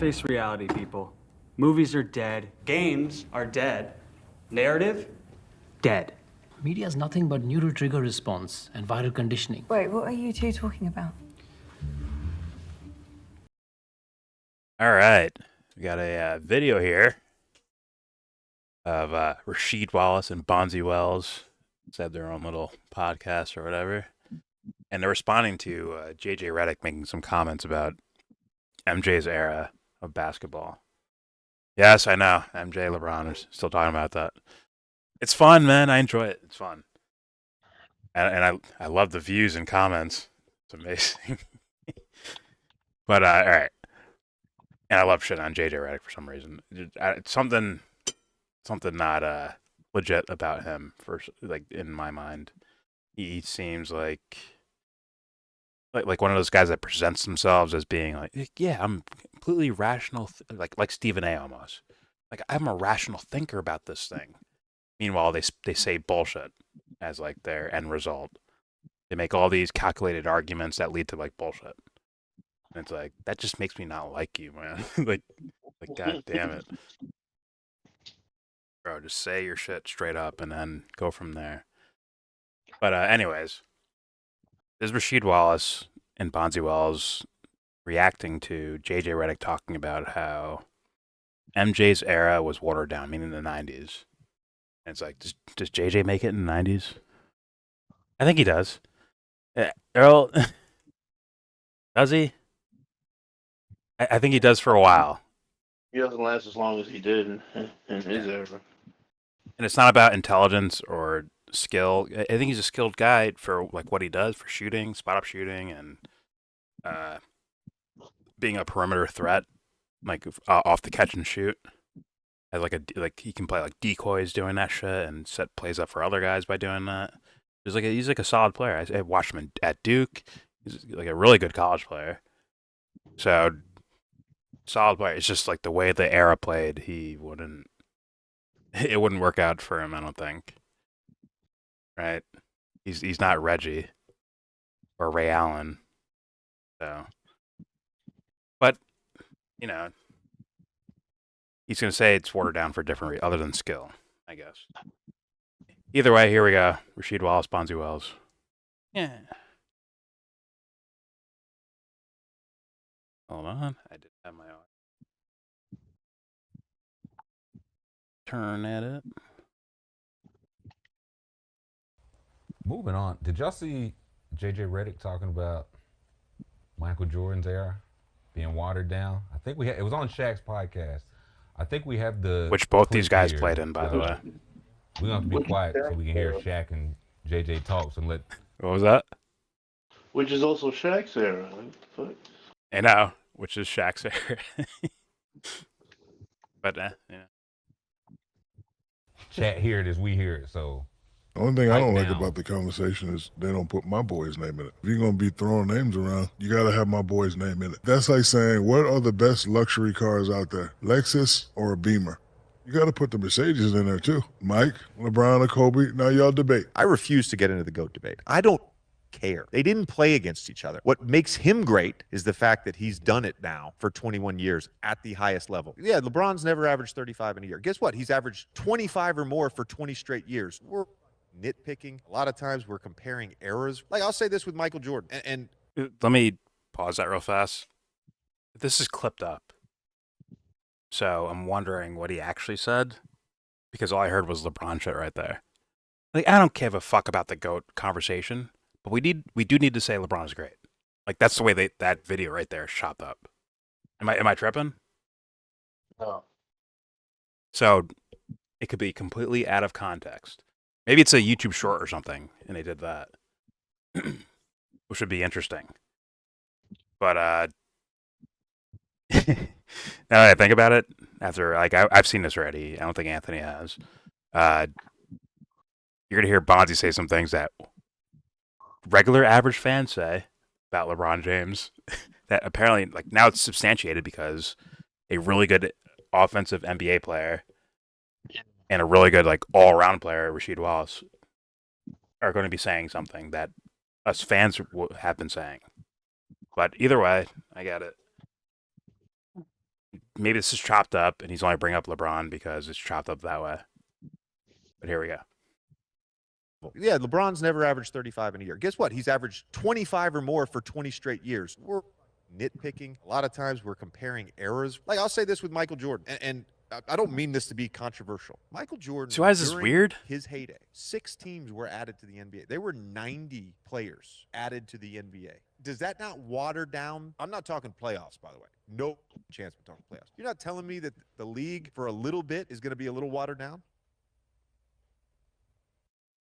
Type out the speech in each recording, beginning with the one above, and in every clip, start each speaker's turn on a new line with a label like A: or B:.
A: Face reality, people. Movies are dead. Games are dead. Narrative? Dead.
B: Media is nothing but neural trigger response and viral conditioning.
C: Wait, what are you two talking about?
D: All right. We got a video here of Rasheed Wallace and Bonzi Wells. They have their own little podcast or whatever. And they're responding to JJ Redick making some comments about MJ's era of basketball. Yes, I know. MJ, LeBron are still talking about that. It's fun, man. I enjoy it. It's fun. And I love the views and comments. It's amazing. But, all right. And I love shit on JJ Redick for some reason. It's something not legit about him, like, in my mind. He seems like one of those guys that presents themselves as being like, yeah, I'm completely rational, like Stephen A. almost. Like, I'm a rational thinker about this thing. Meanwhile, they say bullshit as like their end result. They make all these calculated arguments that lead to like bullshit. And it's like, that just makes me not like you, man. like God damn it. Bro, just say your shit straight up and then go from there. But anyways, this is Rasheed Wallace and Bonzi Wells reacting to JJ Redick talking about how MJ's era was watered down, meaning the 90s. And it's like, does JJ make it in the 90s? I think he does. Earl, does he? I think he does for a while.
E: He doesn't last as long as he did in his era.
D: And it's not about intelligence or skill. I think he's a skilled guy for like what he does for shooting, spot up shooting, and being a perimeter threat, like off the catch and shoot. As like he can play like decoys doing that shit and set plays up for other guys by doing that. He's like a solid player. I watched him at Duke. He's like a really good college player. So solid player. It's just like the way the era played, it wouldn't work out for him, I don't think. Right? He's not Reggie or Ray Allen. So, but you know, he's gonna say it's watered down for a different other than skill, I guess. Either way, here we go. Rasheed Wallace, Bonzi Wells. Yeah. Hold on, I did have my own. Turn at it.
F: Moving on, did y'all see JJ Redick talking about Michael Jordan's era being watered down? I think it was on Shaq's podcast. I think we have
D: which both these guys played in, by the way.
F: We're gonna have to be quiet so we can hear Shaq and JJ talks and let.
D: What was that?
E: Which is also Shaq's era. Fuck.
D: I know, which is Shaq's era. But yeah.
F: Chat hear it as we hear it, so.
G: The only thing I don't like about the conversation is they don't put my boy's name in it. If you're going to be throwing names around, you got to have my boy's name in it. That's like saying, what are the best luxury cars out there, Lexus or a Beamer? You got to put the Mercedes in there too. Mike, LeBron, or Kobe, now y'all debate.
H: I refuse to get into the GOAT debate. I don't care. They didn't play against each other. What makes him great is the fact that he's done it now for 21 years at the highest level. Yeah, LeBron's never averaged 35 in a year. Guess what? He's averaged 25 or more for 20 straight years. We're nitpicking. A lot of times we're comparing eras. Like, I'll say this with Michael Jordan. And
D: let me pause that real fast. This is clipped up. So I'm wondering what he actually said, because all I heard was LeBron shit right there. Like, I don't give a fuck about the GOAT conversation, but we do need to say LeBron's great. Like, that's the way that video right there is chopped up. Am I tripping?
E: No.
D: So it could be completely out of context. Maybe it's a YouTube short or something, and they did that, which would be interesting. But now that I think about it, after like I've seen this already, I don't think Anthony has. You're gonna hear Bonzi say some things that regular average fans say about LeBron James that apparently, like, now it's substantiated because a really good offensive NBA player and a really good, like, all-around player, Rasheed Wallace, are going to be saying something that us fans have been saying. But either way, I get it. maybe this is chopped up, and he's only bringing up LeBron because it's chopped up that way. But here we go.
H: Yeah, LeBron's never averaged 35 in a year. Guess what? He's averaged 25 or more for 20 straight years. We're nitpicking. A lot of times we're comparing eras. Like, I'll say this with Michael Jordan, and I don't mean this to be controversial. Michael Jordan,
D: So why is this
H: during
D: weird?
H: his heyday, 6 teams were added to the NBA. There were 90 players added to the NBA. Does that not water down? I'm not talking playoffs, by the way. No chance we're talking playoffs. You're not telling me that the league for a little bit is going to be a little watered down?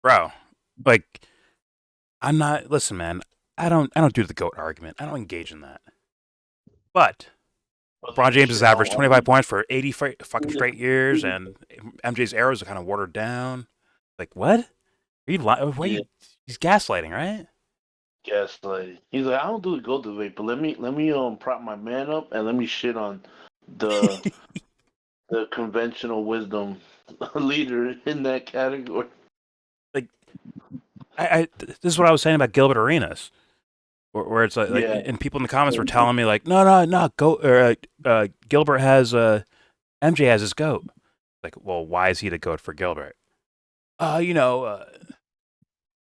D: Bro, like, I'm not. Listen, man. I don't do the GOAT argument. I don't engage in that. But LeBron James has averaged 25 points for 80 fucking straight years, and MJ's arrows are kind of watered down. Like, what? Are you lying? He's gaslighting, right?
E: Gaslighting. He's like, I don't do the GOAT debate, but let me prop my man up and let me shit on the the conventional wisdom leader in that category.
D: Like, this is what I was saying about Gilbert Arenas, where it's like, and people in the comments were telling me like, no, GOAT, or Gilbert has MJ has his GOAT. Like, well, why is he the GOAT for Gilbert?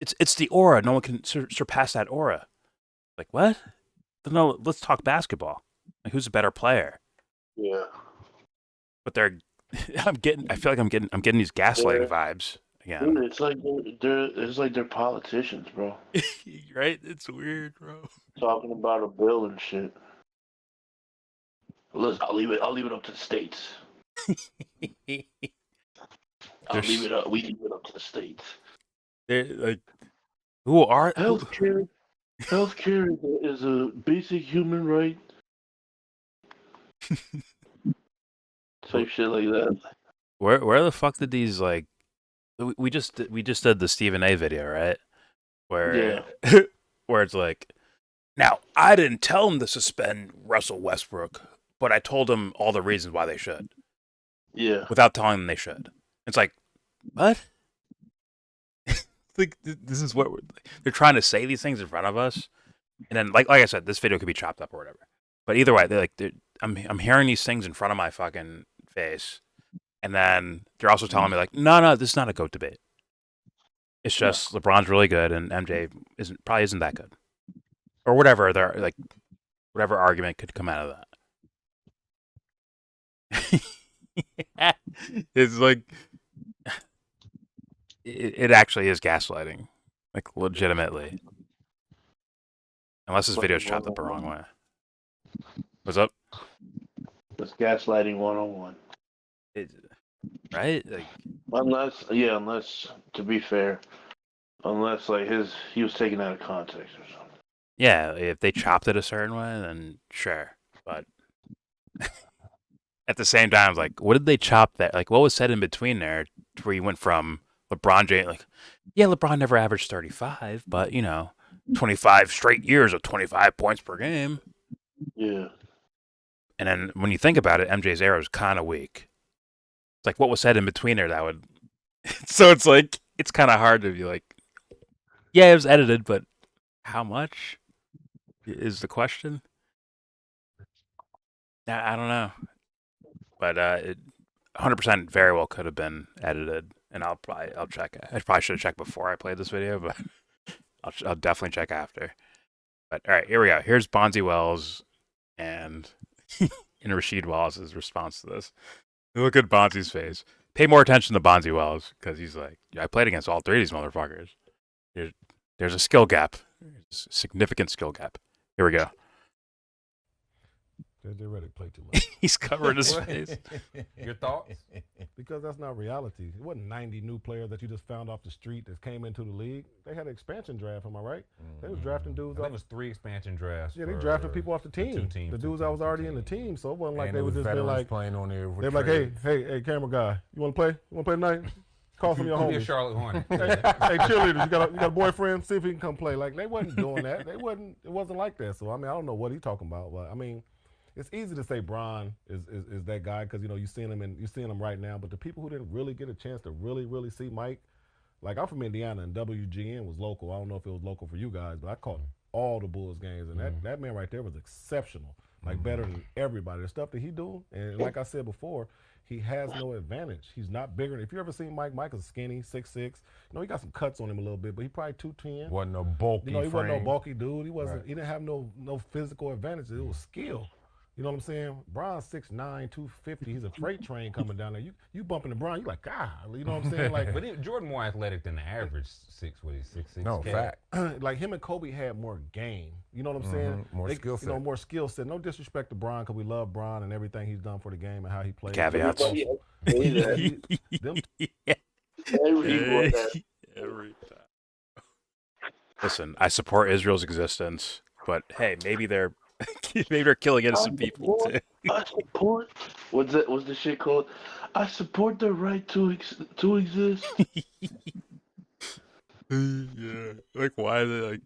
D: It's the aura. No one can surpass that aura. Like, what? No, let's talk basketball. Like, who's a better player?
E: Yeah.
D: But I feel like I'm getting these gaslighting vibes again.
E: Dude, it's like they're politicians, bro.
D: Right? It's weird, bro.
E: Talking about a bill and shit. Listen, I'll leave it up to the states. We leave it up to the states.
D: Like, who are
E: Healthcare is a basic human right. Type shit like that.
D: Where the fuck did these, like, we just did the Stephen A video, right? Where where it's like, now I didn't tell him to suspend Russell Westbrook, but I told him all the reasons why they should.
E: Yeah.
D: Without telling them they should. It's like, what? Like, this is what they're trying to say these things in front of us, and then like I said, this video could be chopped up or whatever. But either way, I'm hearing these things in front of my fucking face, and then they're also telling me like, no, this is not a GOAT debate. It's just LeBron's really good and MJ probably isn't that good, or whatever. They're like, whatever argument could come out of that. It's like, it actually is gaslighting, like, legitimately. Unless this video's chopped up the wrong way. What's up?
E: It's gaslighting 101.
D: Right? Like,
E: unless, to be fair, unless like he was taken out of context or something.
D: yeah, if they chopped it a certain way, then sure. But at the same time, like, what did they chop that? Like, what was said in between there where you went from LeBron James, like, yeah, LeBron never averaged 35, but, 25 straight years of 25 points per game.
E: Yeah.
D: And then when you think about it, MJ's era is kind of weak. It's like, what was said in between there that would... So it's like, it's kind of hard to be like, yeah, it was edited, but how much is the question? I don't know. But it 100% very well could have been edited. And I'll check. I probably should have checked before I played this video, but I'll definitely check after. But all right, here we go. Here's Bonzi Wells and Rasheed Wallace's response to this. Look at Bonzi's face. Pay more attention to Bonzi Wells because he's like, I played against all three of these motherfuckers. There's a skill gap, significant skill gap. Here we go.
I: JJ Redick played too much.
D: He's covering his face.
F: Your thoughts?
I: Because that's not reality. It wasn't 90 new players that you just found off the street that came into the league. They had an expansion draft, am I right? They was drafting dudes.
F: I think it was 3 expansion drafts.
I: Yeah, they drafted people off the team. The dudes that was already in the team. So it wasn't like they would just be like,
F: playing on there.
I: they were like, hey, camera guy, you want to play? You want to play tonight? Call some of your
F: Be a
I: homies.
F: Charlotte Hornet.
I: Hey, cheerleaders, you got a boyfriend? See if he can come play. Like, they wasn't doing that. It wasn't like that. So I mean, I don't know what he's talking about, but I mean, it's easy to say Bron is that guy because you're seeing him right now. But the people who didn't really get a chance to really see Mike, like, I'm from Indiana and WGN was local. I don't know if it was local for you guys, but I caught all the Bulls games, and that man right there was exceptional. like better than everybody. The stuff that he do, and like I said before, he has no advantage. He's not bigger. If you ever seen Mike is skinny, 6'6". You know, he got some cuts on him a little bit, but he probably 210.
F: Wasn't no bulky.
I: You know, he wasn't no
F: frame.
I: bulky dude. He wasn't.
F: Right.
I: He didn't have no physical advantage. It was skill. You know what I'm saying? Bron's 6'9", 250. He's a freight train coming down there. You bumping the Bron, you like, God. You know what I'm saying? Like,
F: But Jordan more athletic than the average 6'6".
I: no
F: cat.
I: fact. Like him and Kobe had more game. You know what I'm saying?
F: More skill set.
I: You know, more skill set. No disrespect to Bron, because we love Bron and everything he's done for the game and how he plays.
D: Caveats.
I: Them
D: Every time. Listen, I support Israel's existence, but hey, maybe they're killing innocent people too.
E: I support. What's the shit called? I support the right to exist.
D: Yeah, like why are they like?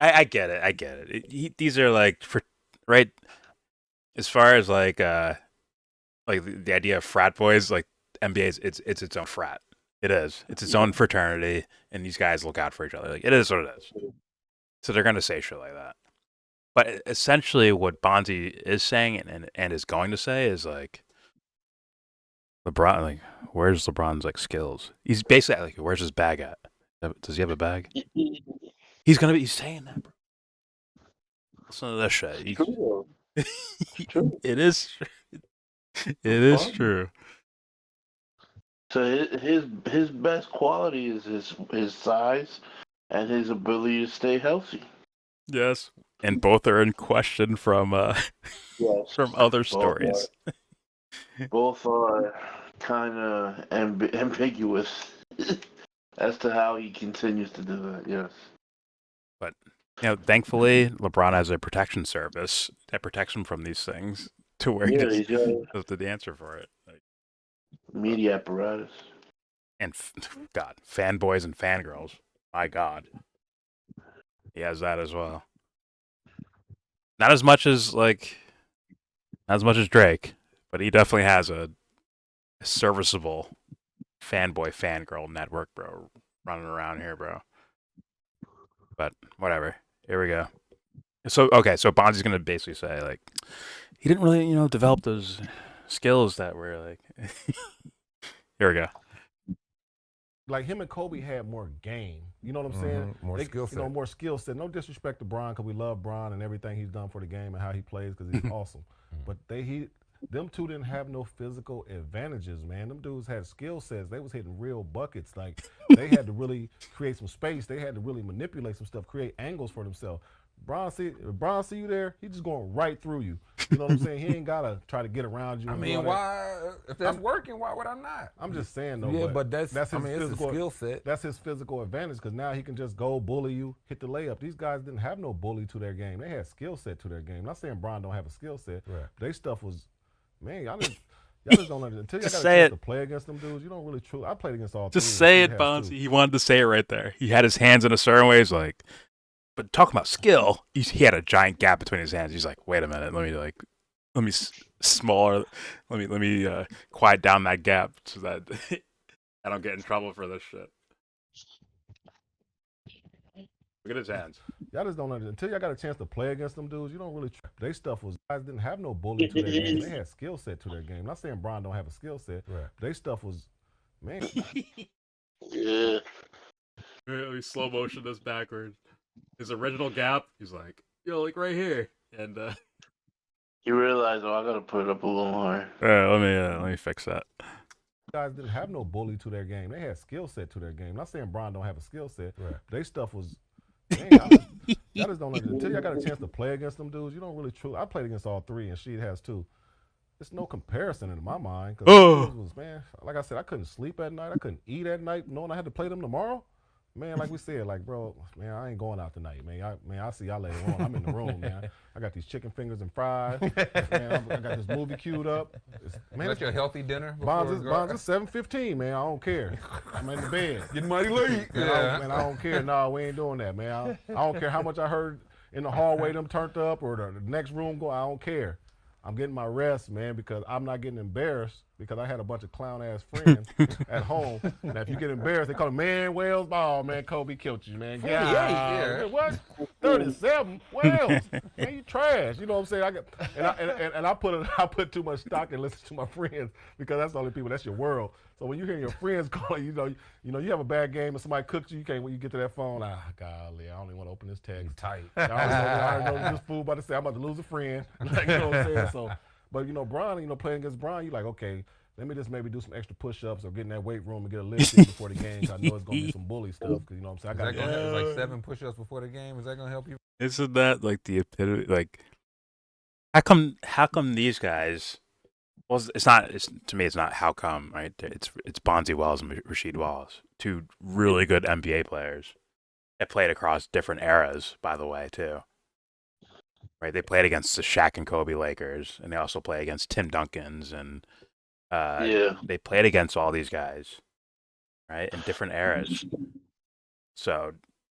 D: I get it. These are like right. As far as like the idea of frat boys, like NBA, it's its own frat. It is. It's its own fraternity, and these guys look out for each other. Like it is what it is. So they're gonna say shit like that. But essentially, what Bonzi is saying and is going to say is like, LeBron, like, where's LeBron's like skills? He's basically like, where's his bag at? Does he have a bag? He's saying that, bro. Listen to this shit.
E: True.
D: It is. It is true.
E: So his best quality is his size and his ability to stay healthy.
D: Yes, and both are in question from
E: Yes.
D: from other stories.
E: Both are kind of ambiguous as to how he continues to do that. Yes.
D: But thankfully, LeBron has a protection service that protects him from these things to where he
E: he's got
D: gets the answer for it. Like,
E: media apparatus.
D: and God, fanboys and fangirls. My God, he has that as well. Not as much as Drake, but he definitely has a serviceable fanboy fangirl network, bro, running around here, bro. But whatever. Here we go. So Bonzi's gonna basically say like he didn't really develop those skills that were like. Here we go.
I: like him and Kobe had more game. You know what I'm saying?
F: More skill set.
I: You know, more skill set. No disrespect to Bron, because we love Bron and everything he's done for the game and how he plays, because he's awesome. But them two didn't have no physical advantages, man. Them dudes had skill sets. They was hitting real buckets. Like they had to really create some space. They had to really manipulate some stuff, create angles for themselves. Bron see you there, he just going right through you. You know what I'm saying? He ain't gotta try to get around you.
F: I mean, why? If that's working, why would I not?
I: I'm just saying though.
F: Yeah, but that's
I: his
F: it's a skill set.
I: That's his physical advantage, because now he can just go bully you, hit the layup. These guys didn't have no bully to their game. They had skill set to their game. I'm not saying Bron don't have a skill set.
F: Right.
I: They stuff was, man, y'all just don't understand. Until y'all got a chance to play against them dudes, you don't really truly. I played against all three.
D: Just say it, Bonzi. He wanted to say it right there. He had his hands in a certain way. He's like, but talking about skill, he had a giant gap between his hands. He's like, wait a minute, let me quiet down that gap so that I don't get in trouble for this shit. Look at his hands.
I: Y'all just don't understand. Until y'all got a chance to play against them dudes, you don't really. They stuff was, guys didn't have no bully to their game. They had skill set to their game. I'm not saying Bron don't have a skill set.
F: Right.
I: They stuff was, man.
E: Yeah.
D: Let me slow motion this backwards. His original gap, he's like, like right here, and
E: You realize, I gotta put it up a little higher.
D: let me fix that.
I: Guys didn't have no bully to their game. They had skill set to their game. I'm not saying Bron don't have a skill set.
F: Right.
I: They stuff was, man, y'all just don't understand. Until y'all got a chance to play against them dudes, you don't really truly. I played against all three, and she has too. It's no comparison in my mind. Cause was, man, like I said, I couldn't sleep at night. I couldn't eat at night, knowing I had to play them tomorrow. Man, like we said, like, bro, man, I ain't going out tonight, man. I'll see y'all later on. I'm in the room, man. I got these chicken fingers and fries. Man, I got this movie queued up.
F: Man, that's your healthy dinner.
I: Bonds is 7:15, man. I don't care. I'm in the bed.
F: Getting mighty late.
I: I don't care. No, we ain't doing that, man. I don't care how much I heard in the hallway them turned up or the next room go. I don't care. I'm getting my rest, man, because I'm not getting embarrassed because I had a bunch of clown ass friends at home. Now, if you get embarrassed, they call it, man, Wales ball, man, Kobe killed you, man.
F: 48,
I: Yeah, what? 37, Wales, man, you trash. You know what I'm saying? I put too much stock and listen to my friends because that's the only people. That's your world. So when you hear your friends calling, you have a bad game and somebody cooks you, you can't. When you get to that phone, golly, I don't even want to open this text.
F: Tight.
I: I already know this fool about to say I'm about to lose a friend. Like, you know what I'm saying? So, but Bron, playing against Bron, you like, okay, let me just maybe do some extra push-ups or get in that weight room and get a lift in before the game. 'Cause I know it's gonna be some bully stuff. Because you know what I'm saying?
F: Is that gonna help, like 7 push-ups before the game? Is that gonna help you?
D: Isn't that like the epitome? Like, how come these guys? Well, it's not. To me, it's not how come, right? It's Bonzi Wells and Rasheed Wallace, two really good NBA players that played across different eras, by the way, too. Right? They played against the Shaq and Kobe Lakers, and they also play against Tim Duncans, and they played against all these guys, right, in different eras. So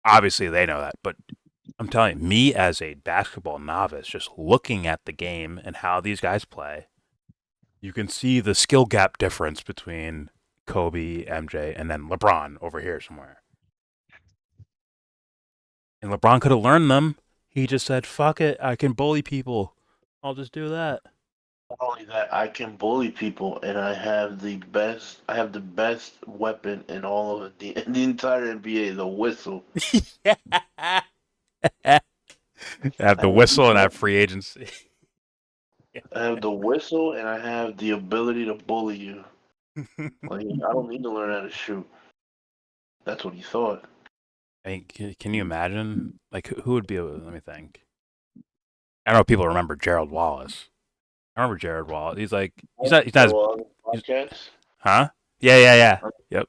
D: obviously they know that, but I'm telling you, me as a basketball novice, just looking at the game and how these guys play, you can see the skill gap difference between Kobe, MJ, and then LeBron over here somewhere. And LeBron could have learned them. He just said, fuck it, I can bully people. I'll just do that.
E: Not only that, I can bully people, and I have the best weapon in all of the entire NBA, the whistle.
D: I have the whistle and I have free agency.
E: I have the whistle, and I have the ability to bully you. Like, I don't need to learn how to shoot. That's what he thought.
D: I mean, can you imagine? Like, who would be able? Let me think. I don't know if people remember Gerald Wallace. I remember Gerald Wallace. He's not. Huh? Yeah. Yep.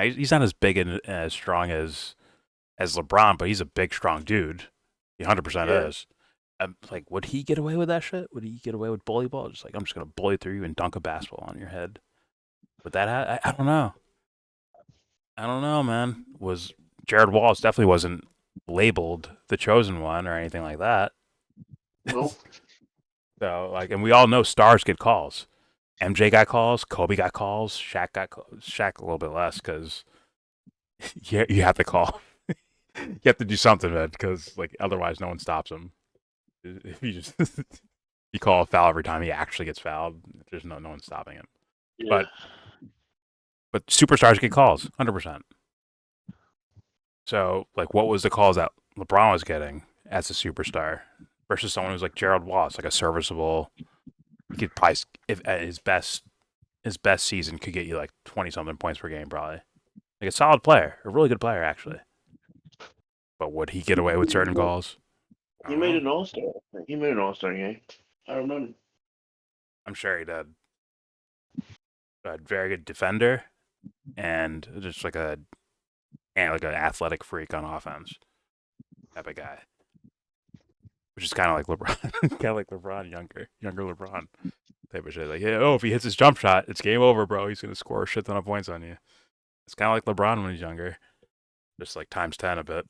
D: He's not as big and as strong as LeBron, but he's a big, strong dude. He 100% is. Like, would he get away with that shit? Would he get away with bully ball? Just like, I'm just gonna bully through you and dunk a basketball on your head. Would that? I don't know. I don't know, man. Was Jared Wallace definitely wasn't labeled the chosen one or anything like that.
E: Nope.
D: So, like, and we all know stars get calls. MJ got calls, Kobe got calls, Shaq got calls. Shaq a little bit less because you have to call. You have to do something, man, because like otherwise no one stops him. If you just you call a foul every time he actually gets fouled, there's no one stopping him.
E: Yeah.
D: But superstars get calls, 100%. So, like, what was the calls that LeBron was getting as a superstar versus someone who's like Gerald Wallace, like a serviceable? He could probably, if at his best season, could get you like 20-something points per game, probably. Like a solid player, a really good player, actually. But would he get away with certain calls?
E: He made an All-Star. He made an All-Star game. I remember.
D: I'm sure he did. A very good defender, and just like an athletic freak on offense type of guy, which is kind of like LeBron, younger LeBron type of shit. Like, yeah, if he hits his jump shot, it's game over, bro. He's gonna score a shit ton of points on you. It's kind of like LeBron when he's younger, just like times 10 a bit.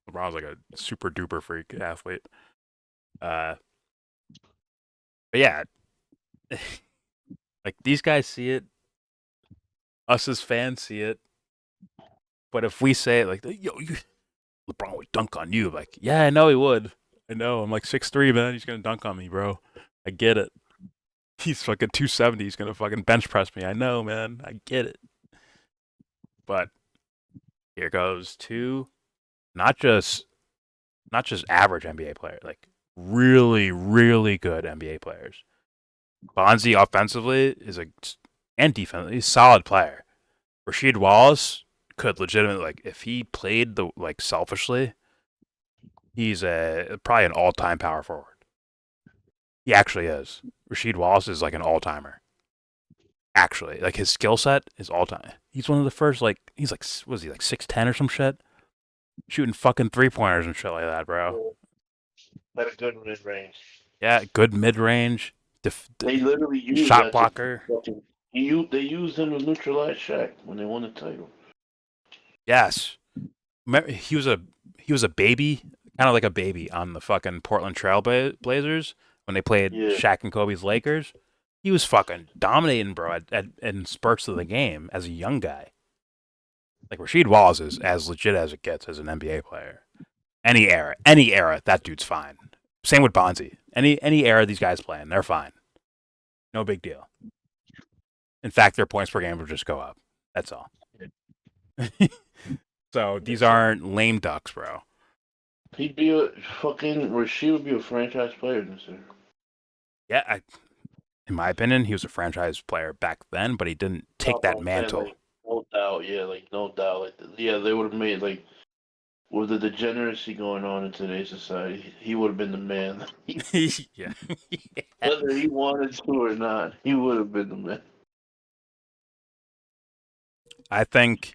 D: LeBron's like a super duper freak athlete. But yeah. Like, these guys see it. Us as fans see it. But if we say it like, yo, LeBron would dunk on you. Like, yeah, I know he would. I know. I'm like 6'3", man. He's going to dunk on me, bro. I get it. He's fucking 270. He's going to fucking bench press me. I know, man. I get it. But here goes to not just average NBA players, like really, really good NBA players. Bonzi offensively and defensively, he's a solid player. Rasheed Wallace could legitimately, like, if he played selfishly, he's probably an all-time power forward. He actually is. Rasheed Wallace is like an all-timer. Actually, like, his skill set is all-time. He's one of the first, like, he's like, was he like 6'10" or some shit? Shooting fucking 3-pointers and shit like that, bro.
E: But a good mid-range.
D: Yeah, good mid-range.
E: They literally used
D: shot blocker.
E: They used him to neutralize Shaq when they won the title.
D: Yes, remember, he was a baby, kind of like a baby on the fucking Portland Trail Blazers when they played Shaq and Kobe's Lakers, he was fucking dominating, bro, in spurts of the game as a young guy. Like Rasheed Wallace is as legit as it gets as an NBA player. Any era, that dude's fine. Same with Bonzi. Any era these guys playing, they're fine. No big deal. In fact, their points per game will just go up. That's all. So these aren't lame ducks, bro.
E: He'd be Rasheed would be a franchise player this year.
D: Yeah, in my opinion, he was a franchise player back then, but he didn't take that mantle.
E: Like, no doubt, no doubt. Like, they would have made with the degeneracy going on in today's society, he would have been the man.
D: Yeah.
E: Whether he wanted to or not, he would have been the man.
D: I think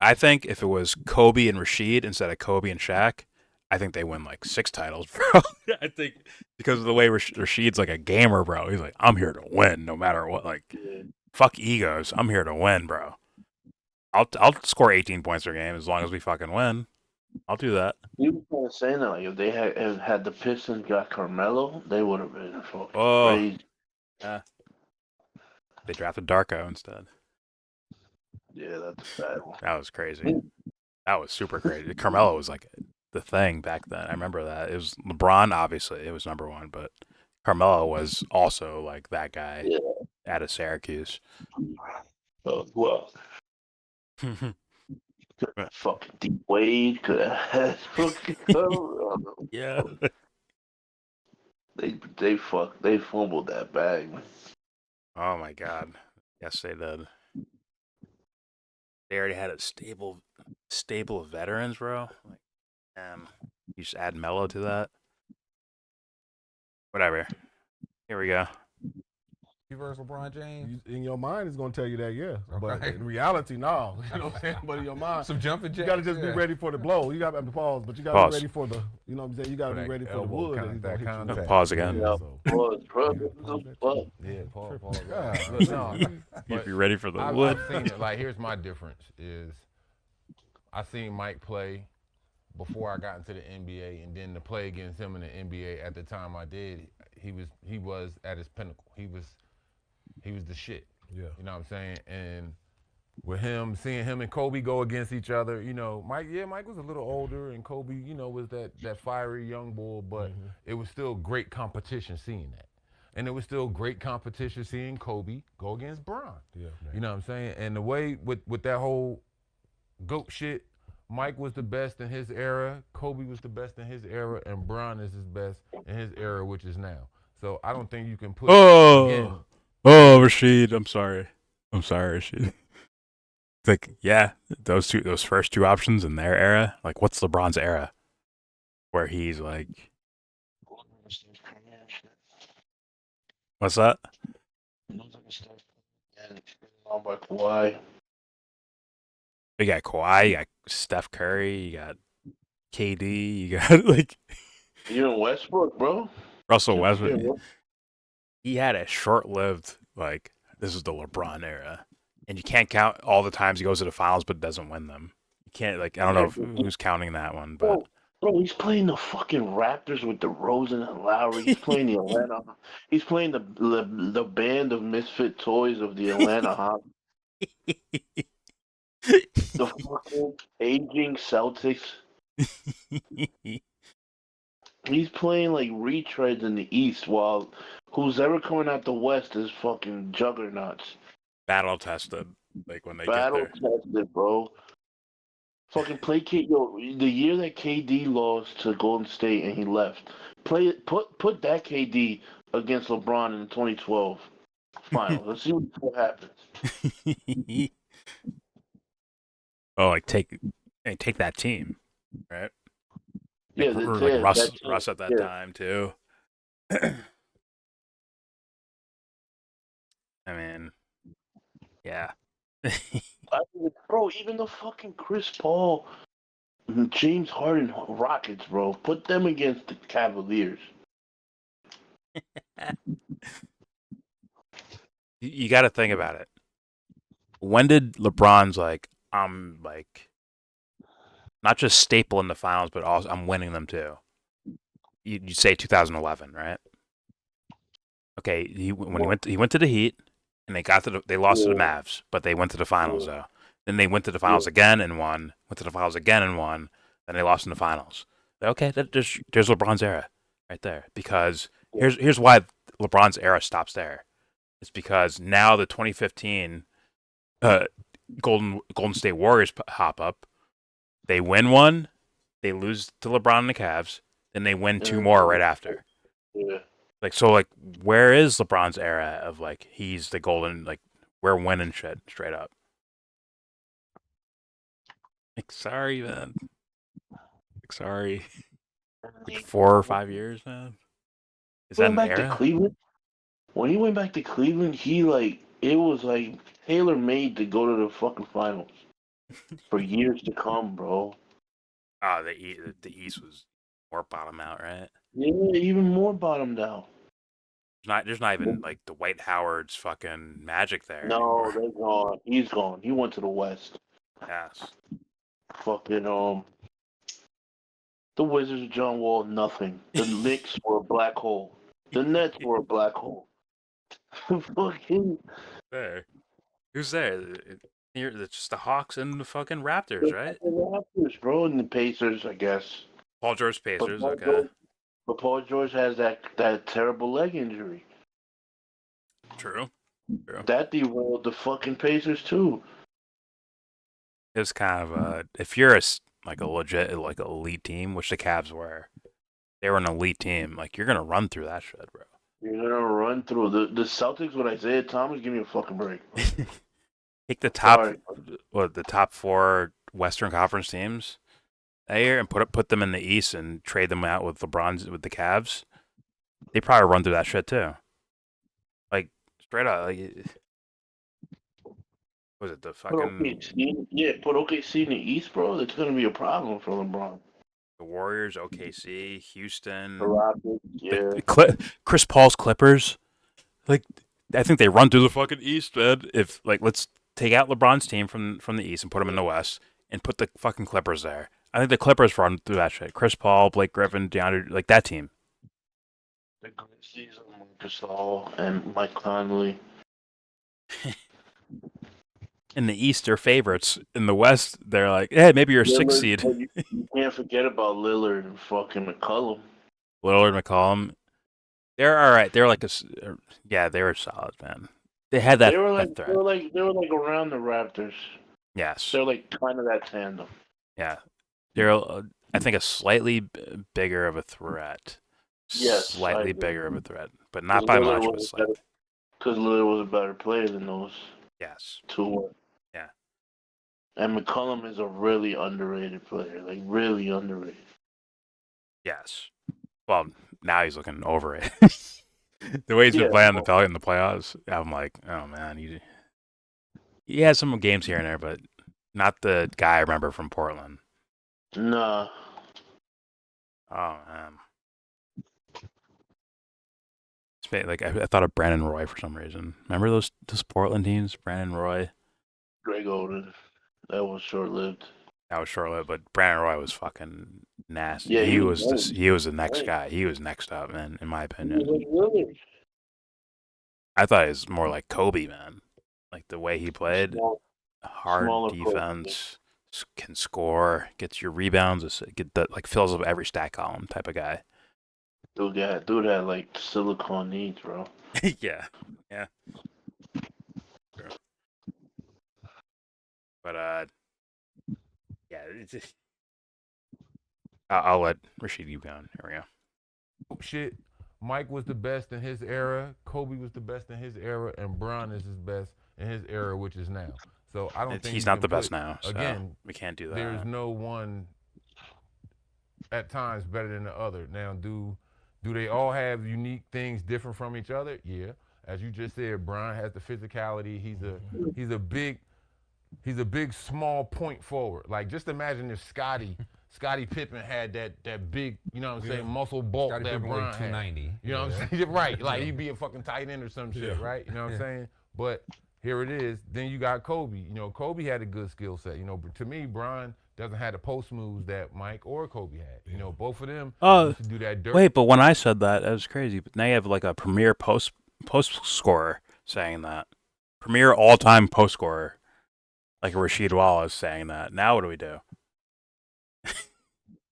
D: if it was Kobe and Rasheed instead of Kobe and Shaq, I think they win like 6 titles, bro. I think because of the way Rasheed's like a gamer, bro. He's like, I'm here to win no matter what. Like, fuck egos. I'm here to win, bro. I'll score 18 points per game as long as we fucking win. I'll do that.
E: He was kind of saying that, like, if they had the Pistons got Carmelo, they would have been fucking crazy.
D: Yeah. They drafted Darko instead.
E: Yeah, that's a bad one.
D: That was crazy. That was super crazy. Carmelo was like the thing back then. I remember that. It was LeBron, obviously. It was number 1, but Carmelo was also like that guy out of Syracuse.
E: Oh, well. Fucking D Wade could have had fucking
D: Yeah.
E: They fumbled that bag, man.
D: Oh my god. Yes, they did. They already had a stable of veterans, bro. Like, you just add Melo to that. Whatever. Here we go.
F: Versus LeBron James.
I: In your mind, it's gonna tell you that, yeah.
F: Okay.
I: But in reality, no. You know what I'm saying? But in your mind,
F: some jumping jacks.
I: You gotta just be ready for the blow. You gotta have to pause, but you gotta be ready for the. You know what I'm saying? You gotta be ready for the wood.
F: Contact.
D: Pause again.
E: Yeah, pause, bro.
F: Yeah, pause.
I: No,
D: You'd be ready for the wood.
J: I've seen it. Like, here's my difference: is I seen Mike play before I got into the NBA, and then to play against him in the NBA at the time I did, he was at his pinnacle. He was the shit.
I: Yeah.
J: You know what I'm saying? And with him, seeing him and Kobe go against each other, you know, Mike was a little older, and Kobe, you know, was that fiery young bull, but it was still great competition seeing that. And it was still great competition seeing Kobe go against Bron.
I: Yeah.
J: You know what I'm saying? And the way with that whole GOAT shit, Mike was the best in his era, Kobe was the best in his era, and Bron is his best in his era, which is now. So I don't think you can put again.
D: Oh, Rasheed, I'm sorry, Rasheed. It's like, yeah, those first 2 options in their era. Like, what's LeBron's era? Where he's like, what's that?
E: By Kawhi.
D: You got Kawhi, you got Steph Curry, you got KD, you got like
E: even Westbrook, bro.
D: Russell Westbrook. He had a short-lived, like, this is the LeBron era. And you can't count all the times he goes to the finals but doesn't win them. You can't, like, I don't know who's counting that one, but...
E: Bro, he's playing the fucking Raptors with DeRozan and Lowry. He's playing the Atlanta... He's playing the band of misfit toys of the Atlanta Hawks. The fucking aging Celtics. He's playing like retreads in the East, while who's ever coming out the West is fucking juggernauts.
D: Battle tested, like when they get
E: Battle
D: there.
E: tested, bro. Fucking placate the year that KD lost to Golden State and he left. Put that KD against LeBron in the 2012 finals. Let's see what happens.
D: Oh, like take that team, right?
E: Yeah,
D: like Russ at that time too. I mean, yeah.
E: Bro, even the fucking Chris Paul, James Harden Rockets, bro. Put them against the Cavaliers.
D: You got to think about it. When did LeBron's like, I'm like, not just staple in the finals, but also I'm winning them too? You'd say 2011, right? Okay, he went to the Heat, and they lost to the Mavs, but they went to the finals though. Then they went to the finals again and won. Went to the finals again and won. Then they lost in the finals. Okay, there's LeBron's era right there. Because here's why LeBron's era stops there. It's because now the 2015 Golden State Warriors hop up. They win one, they lose to LeBron and the Cavs, then they win two more right after.
E: Yeah.
D: Like, where is LeBron's era of like he's the golden, like we're winning shit straight up? Like, sorry, man. Like, sorry. Like 4 or 5 years, man. Is that an
E: back
D: era?
E: to Cleveland. When he went back to Cleveland, it was like tailor made to go to the fucking finals for years to come, bro.
D: Oh, the East was more bottom out, right?
E: Yeah, even more bottomed out.
D: There's not even like the Dwight Howard's fucking Magic there.
E: No,
D: anymore.
E: they're gone. He's gone. He went to the West.
D: Yes.
E: Fucking the Wizards of John Wall, nothing. The Knicks were a black hole. The Nets were a black hole. Fucking
D: There. Who's there? It's just the Hawks and the fucking Raptors, right?
E: The Raptors, bro, and the Pacers, I guess.
D: Paul George Pacers,
E: Paul
D: okay.
E: George, but Paul George has that terrible leg injury.
D: True.
E: That derailed the fucking Pacers too.
D: It was kind of if you're like a legit like an elite team, which the Cavs were, they were an elite team. Like you're gonna run through that shit, bro.
E: You're gonna run through the Celtics with Isaiah Thomas. Give me a fucking break.
D: Take the top 4 Western Conference teams that year and put them in the East and trade them out with LeBron's with the Cavs. They probably run through that shit too. Like straight up, like was it the fucking
E: Put OKC in the East, bro. That's gonna be a problem for LeBron.
D: the Warriors, OKC, Houston,
E: The Raptors,
D: Chris Paul's Clippers. Like I think they run through the fucking East, man. If like let's take out LeBron's team from the East and put them in the West and put the fucking Clippers there. I think the Clippers run through that shit. Chris Paul, Blake Griffin, DeAndre, like that team.
E: The Grizzlies, Gasol, and Mike Conley.
D: In the East, they're favorites. In the West, they're like, hey, maybe you're a 6 seed.
E: You can't forget about Lillard and fucking McCollum.
D: Lillard, McCollum. They're all right. They're like they were solid, man. They had that.
E: They were
D: that threat.
E: they were like around the Raptors.
D: Yes.
E: They're like kind of that tandem.
D: Yeah. They're I think a slightly bigger of a threat.
E: Yes.
D: Slightly bigger of a threat, but not by much.
E: Because Lillard was a better player than those.
D: Yes.
E: 2.
D: Yeah.
E: And McCollum is a really underrated player, like really underrated.
D: Yes. Well, now he's looking over it. The way he's been playing in the playoffs, I'm like, oh man, he has some games here and there, but not the guy I remember from Portland.
E: Nah.
D: Oh man. Like I thought of Brandon Roy for some reason. Remember those Portland teams? Brandon Roy.
E: Greg Oden. That was short lived.
D: But Brandon Roy was fucking nasty.
E: Yeah,
D: he was the next guy. He was next up, man, in my opinion. I thought he was more like Kobe, man. Like the way he played. Hard defense, can score, gets your rebounds, fills up every stat column type of guy.
E: Dude had like silicone knees, bro.
D: Yeah. Sure. But yeah, it's just... I'll let Rasheed keep going. Here we go.
J: Shit, Mike was the best in his era. Kobe was the best in his era, and Bron is his best in his era, which is now. So I don't think
D: he's not the best now. So
J: again,
D: we can't do that.
J: There's no one at times better than the other. Now, do they all have unique things different from each other? Yeah. As you just said, Bron has the physicality. He's a big small point forward. Like just imagine if Scottie Pippen had that big, you know what I'm saying, muscle bulk
F: Scottie
J: that
F: Pippen
J: Bron
F: weighed 290.
J: had. You know what I'm saying? Right. Like he'd be a fucking tight end or some shit, right? You know what I'm saying? But here it is. Then you got Kobe. You know, Kobe had a good skill set. You know, but to me, Bron doesn't have the post moves that Mike or Kobe had. You know, both of them used to do that dirt.
D: Wait, but when I said that was crazy. But now you have like a premier post post scorer saying that. Premier all-time post scorer, like Rasheed Wallace saying that. Now what do we do?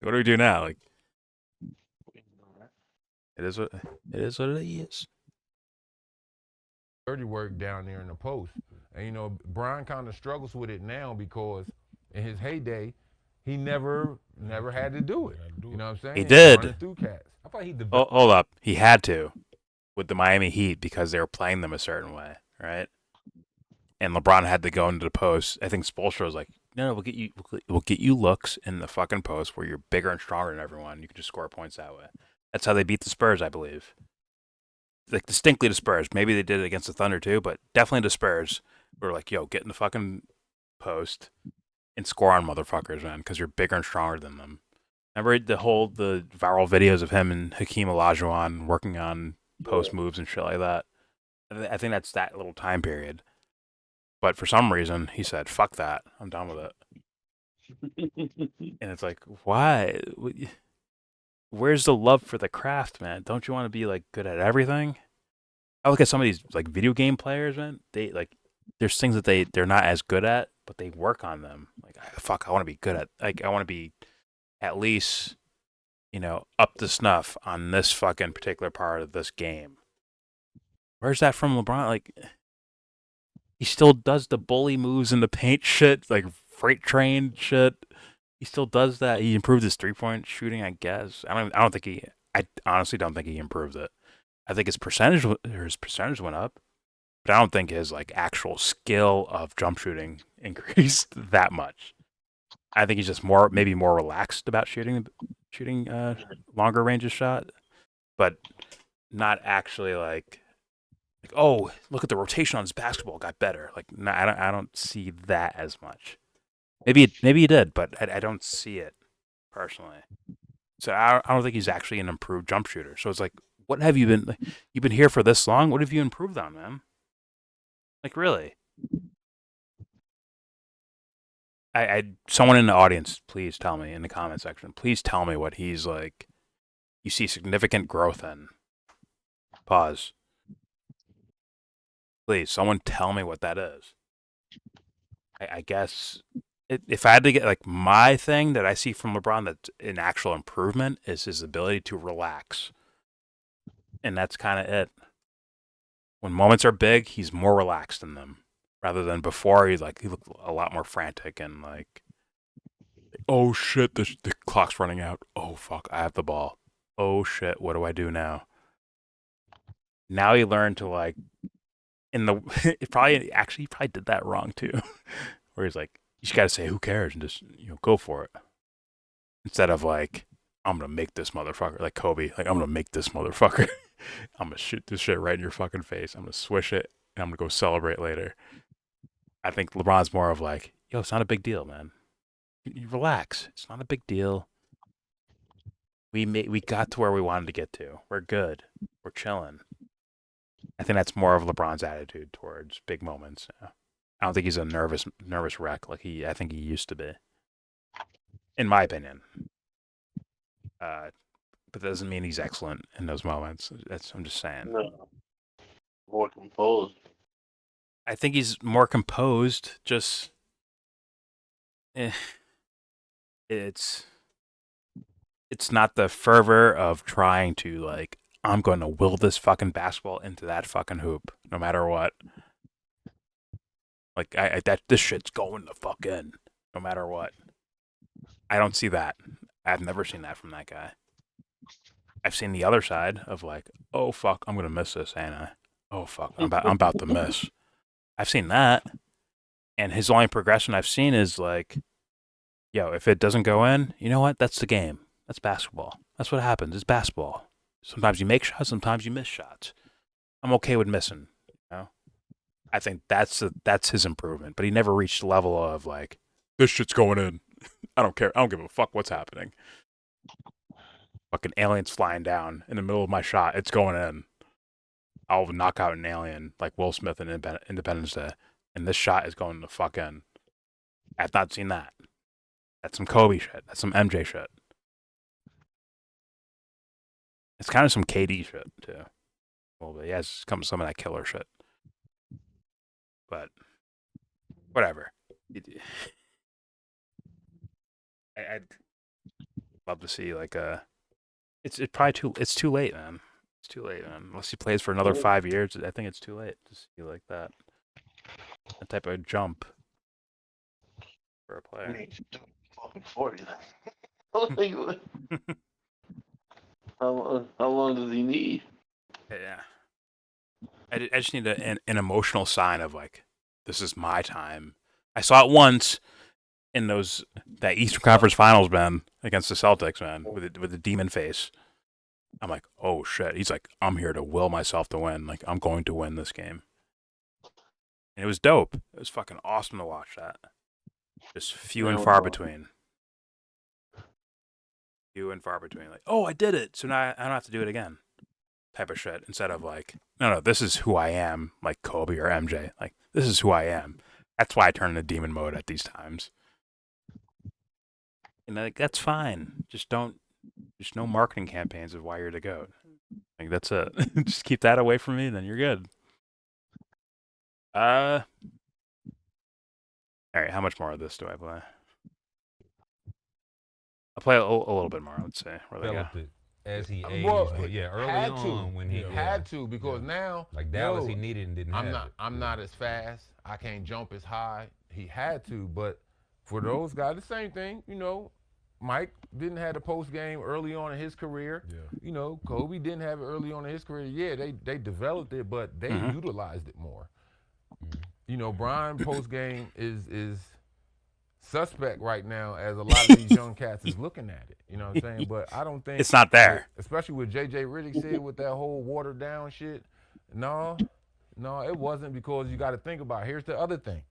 D: What do we do now? Like, it is what it is.
J: Dirty work down there in the post. And you know, Brian kind of struggles with it now because in his heyday, he never had to do it. You know what I'm saying?
D: He did.
J: Running through cats.
I: I thought he
D: Oh, hold up. He had to with the Miami Heat because they were playing them a certain way, right? And LeBron had to go into the post. I think Spoelstra was like, "No, we'll get you looks in the fucking post where you're bigger and stronger than everyone. You can just score points that way." That's how they beat the Spurs, I believe. Like distinctly the Spurs. Maybe they did it against the Thunder too, but definitely the Spurs were like, "Yo, get in the fucking post and score on motherfuckers, man, because you're bigger and stronger than them." Remember the viral videos of him and Hakeem Olajuwon working on post moves and shit like that. I think that's that little time period. But for some reason, he said, "Fuck that, I'm done with it." And it's like, why? Where's the love for the craft, man? Don't you want to be like good at everything? I look at some of these like video game players, man. They like there's things that they're not as good at, but they work on them. Like, fuck, I want to be good at. Like, I want to be at least, up to snuff on this fucking particular part of this game. Where's that from LeBron? Like, he still does the bully moves in the paint shit, like freight train shit. He still does that. He improved his 3-point shooting, I guess. I honestly don't think he improved it. I think his percentage went up, but I don't think his like actual skill of jump shooting increased that much. I think he's just maybe more relaxed about shooting longer ranges shot, but not actually like, oh, look at the rotation on his basketball got better. Like, no, I don't see that as much. Maybe he did, but I don't see it personally. So I don't think he's actually an improved jump shooter. So it's like, what have you been? Like, you've been here for this long. What have you improved on, man? Like, really? Someone in the audience, please tell me in the comment section. Please tell me what he's like. You see significant growth in. Pause. Please, someone tell me what that is. I guess if I had to get like my thing that I see from LeBron that's an actual improvement is his ability to relax. And that's kind of it. When moments are big, he's more relaxed in them. Rather than before, he looked a lot more frantic and like, oh shit, the clock's running out. Oh fuck, I have the ball. Oh shit, what do I do now? Now he learned to like, he probably did that wrong too. Where he's like, you just got to say, who cares? And just, go for it. Instead of like, I'm going to make this motherfucker. Like Kobe, like, I'm going to make this motherfucker. I'm going to shoot this shit right in your fucking face. I'm going to swish it, and I'm going to go celebrate later. I think LeBron's more of like, yo, it's not a big deal, man. You relax. It's not a big deal. We got to where we wanted to get to. We're good. We're chilling. I think that's more of LeBron's attitude towards big moments. I don't think he's a nervous wreck like I think he used to be, in my opinion. But that doesn't mean he's excellent in those moments. I'm just saying.
E: No. More composed.
D: I think he's more composed. Just, it's not the fervor of trying to like, I'm going to will this fucking basketball into that fucking hoop, no matter what. Like, this shit's going the fuck in, no matter what. I don't see that. I've never seen that from that guy. I've seen the other side of like, oh fuck, I'm gonna miss this, ain't I? Oh fuck, I'm about to miss. I've seen that, and his only progression I've seen is like, yo, if it doesn't go in, you know what? That's the game. That's basketball. That's what happens. It's basketball. Sometimes you make shots, sometimes you miss shots. I'm okay with missing. I think that's his improvement, but he never reached the level of like, this shit's going in. I don't care. I don't give a fuck what's happening. Fucking aliens flying down in the middle of my shot. It's going in. I'll knock out an alien like Will Smith in Independence Day, and this shot is going the fuck in. I've not seen that. That's some Kobe shit. That's some MJ shit. It's kind of some KD shit too. little bit. He has some of that killer shit. But whatever. I'd love to see like a. It's too late, man. It's too late, man. Unless he plays for another 5 years, I think it's too late to see like that type of jump for a player.
E: I mean, he's fucking 40 then. How long does he need?
D: Yeah. I just need an emotional sign of like, this is my time. I saw it once in that Eastern Conference Finals, man, against the Celtics, man, with the demon face. I'm like, oh shit. He's like, I'm here to will myself to win. Like, I'm going to win this game. And it was dope. It was fucking awesome to watch that. Just few and far between. Few and far between. Like, oh, I did it. So now I don't have to do it again. Type of shit. Instead of like, no, this is who I am, like Kobe or MJ. Like, this is who I am. That's why I turn into demon mode at these times. And like, that's fine. Just no marketing campaigns of why you're the GOAT. Like, that's it. Just keep that away from me, then you're good. All right, how much more of this do I play? I'll play a little bit more, let's say. Where they go.
F: Developed it as he aged,
J: Well,
F: but yeah, early
J: had
F: on
J: to.
F: when he
J: had to because now
F: like Dallas, he needed and didn't have it.
J: I'm not as fast. I can't jump as high. He had to, but for those guys, the same thing. You know, Mike didn't have the post game early on in his career.
I: Yeah.
J: You know, Kobe didn't have it early on in his career. Yeah, they developed it, but they utilized it more. You know, Brian post game is suspect right now as a lot of these young cats is looking at it. You know what I'm saying? But I don't think
D: it's not there.
J: Especially with JJ Redick said with that whole watered down shit. No, it wasn't, because you got to think about it. Here's the other thing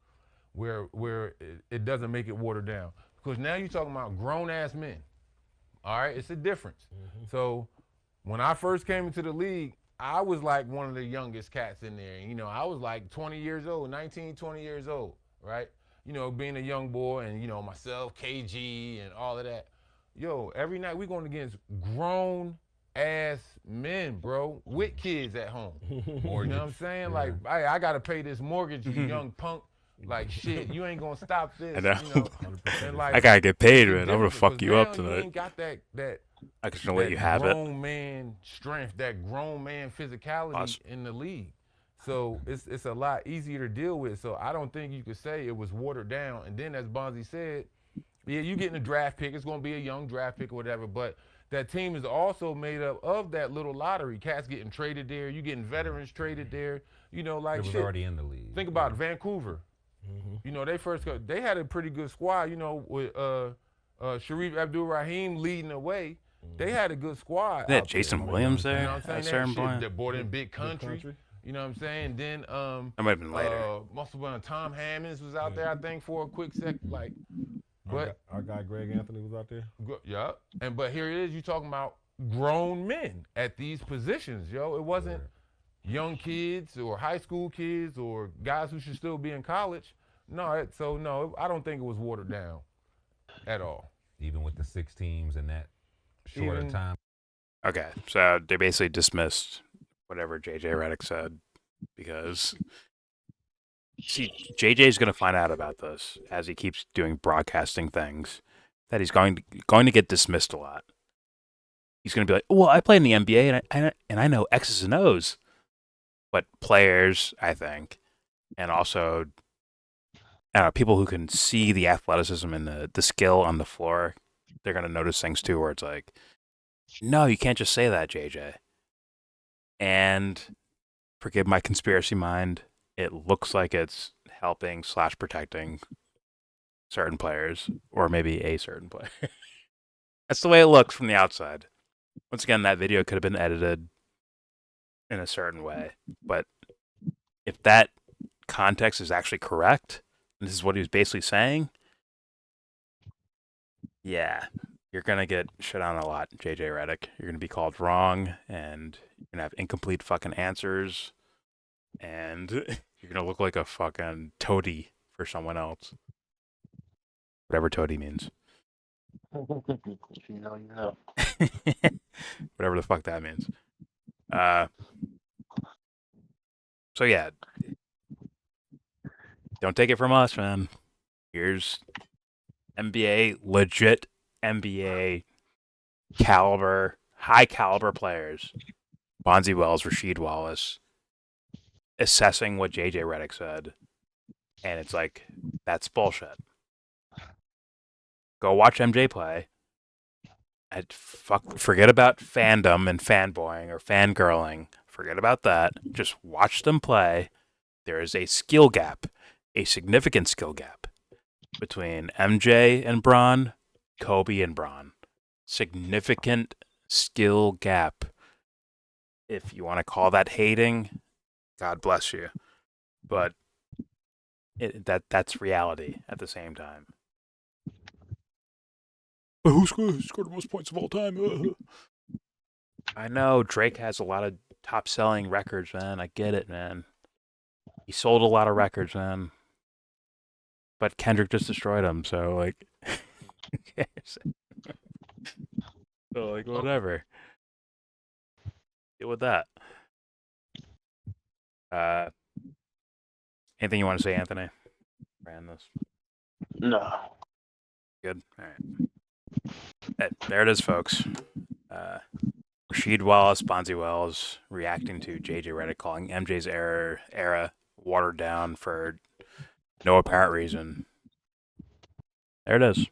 J: where it doesn't make it watered down. Because now you're talking about grown ass men. All right, it's a difference. So when I first came into the league, I was like one of the youngest cats in there. You know, I was like 20 years old, 19, 20 years old, right? You know, being a young boy, and, you know, myself, KG, and all of that. Yo, every night we going against grown ass men, bro, with kids at home. You know what I'm saying? Yeah. Like, I got to pay this mortgage, you young punk. Like, shit, you ain't going to stop this.
D: I know.
J: You know? And like,
D: I got to get paid, man. I'm going to fuck you up
J: You
D: tonight.
J: ain't got that
D: I just don't let you have it.
J: grown man strength, that grown man physicality in the league. So it's a lot easier to deal with. So I don't think you could say it was watered down. And then, as Bonzi said, yeah, you getting a draft pick. It's going to be a young draft pick or whatever. But that team is also made up of that little lottery. Cats getting traded there. You getting veterans traded there. You know, like,
F: it was
J: shit.
F: already in the league.
J: Think about it, Vancouver. You know, they had a pretty good squad. You know, with Sharif Abdul-Rahim leading the way. They had a good squad.
D: They had Jason Williams there.
J: You know what I'm saying?
D: At a certain point.
J: They brought in Big Country. You know what I'm saying? Then
D: that might have been later.
J: Must have been Tom Hammonds was out there, I think, for a quick sec. Like, but
I: our guy Greg Anthony was out there.
J: Yeah, but here it is. You talking about grown men at these positions, yo. It wasn't young kids or high school kids or guys who should still be in college. No, I don't think it was watered down at all.
F: Even with the 6 teams and that shorter time.
D: Okay, so they basically dismissed whatever JJ Redick said because, see, JJ's going to find out about this as he keeps doing broadcasting things, that he's going to get dismissed a lot. He's going to be like, well, I play in the NBA and I know X's and O's. But players, I think, and also people who can see the athleticism and the skill on the floor, they're going to notice things too where it's like, no, you can't just say that, JJ. And forgive my conspiracy mind, it looks like it's helping / protecting certain players, or maybe a certain player. That's the way it looks from the outside. Once again, that video could have been edited in a certain way, but if that context is actually correct, and this is what he was basically saying, yeah, you're going to get shit on a lot, JJ Redick. You're going to be called wrong, and you're going to have incomplete fucking answers, and you're going to look like a fucking toady for someone else. Whatever toady means.
E: You know.
D: Whatever the fuck that means. So yeah, don't take it from us, man. Here's legit NBA caliber, high caliber players. Bonzi Wells, Rasheed Wallace, assessing what JJ Redick said, and it's like, that's bullshit. Go watch MJ play. Forget about fandom and fanboying or fangirling. Forget about that. Just watch them play. There is a skill gap, a significant skill gap between MJ and Bron, Kobe and Bron. Significant skill gap. If you want to call that hating, God bless you. But that's reality at the same time. But who scored the most points of all time? I know Drake has a lot of top-selling records, man. I get it, man. He sold a lot of records, man. But Kendrick just destroyed him, so like, who cares? So like, whatever. Deal with that. Anything you want to say, Anthony? Ran this.
E: No.
D: Good. All right. There it is, folks. Rasheed Wallace, Bonzi Wells reacting to JJ Redick calling MJ's era watered down for no apparent reason. There it is.